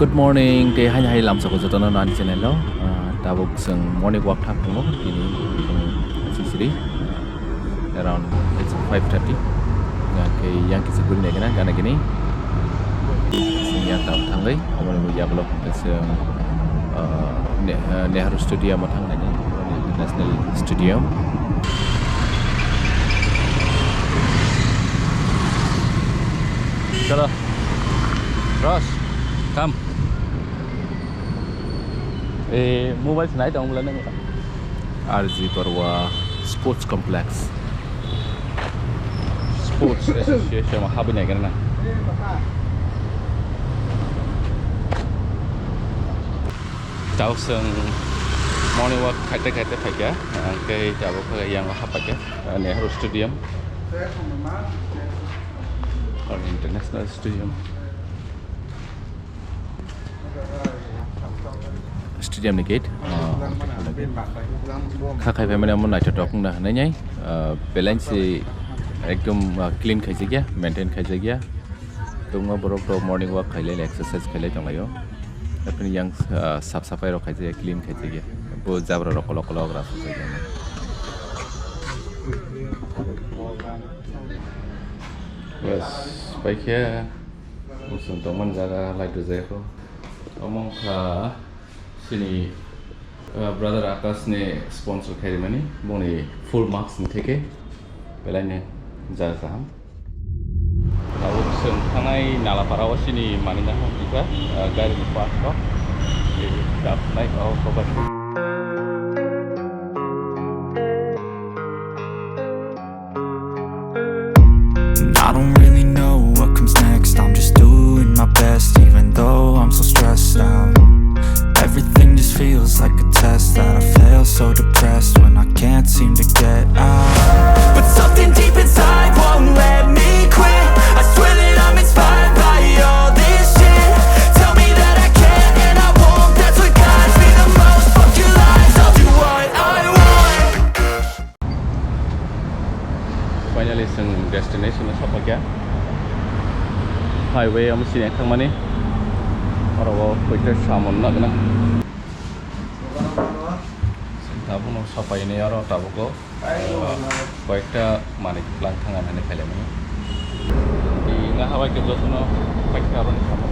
Good morning, te hai hai lam sako jotono nani channel lo. Tabuk sung morning walk thap mo kini sisiri around it's 5:30. Ke yang kisi guri negana gana gini. Sing yang tau thangai amon mo yablo sung Nehru Stadium thang nani National Stadium. Chalo. Ross, come. Mobile tonight ang ulan ng RG Barwa Sports Complex. Sports Association mahabi na ganun na. Tao sang morning walk kate pagya kay tao ko yang hapagya Nehru Stadium or International Stadium. Stadium ni gate khakai family mon naito tok na nai nyai balance ekdom clean khaise gya maintain khaise gya tungma borok to morning walk khaile exercise khaile tonglayo apni yang saf safai ro khaise clean khaise gya bo jabra ro kolo kolo gra sase gya yes baiknya usung tongman jaga like to zeko omong kha sini brother Akash ne sponsor kari mani boni full marks ni theke belane jaga ham lalu sen thangai nala parawa sini mani na hom dikwa gari ni park ko dap naik au sobat I don't really know what comes next. I'm just doing my best even though I'm so stressed out. Everything just feels like a test that I fail, so depressed when I can't seem to get out. But something deep inside won't let me quit. I swear that I'm inspired by all this shit. Tell me that I can and I won't. That's what guides me the most. Fuck your lies, I'll do what I want. Finally some destination na sapa kya highway am sine thang mani aro poiter samon na gana tabu no sapa ini aro tabu ko poiter mani lang thangan hane khale mani di na hawa ke jotono poiter aro ni sapa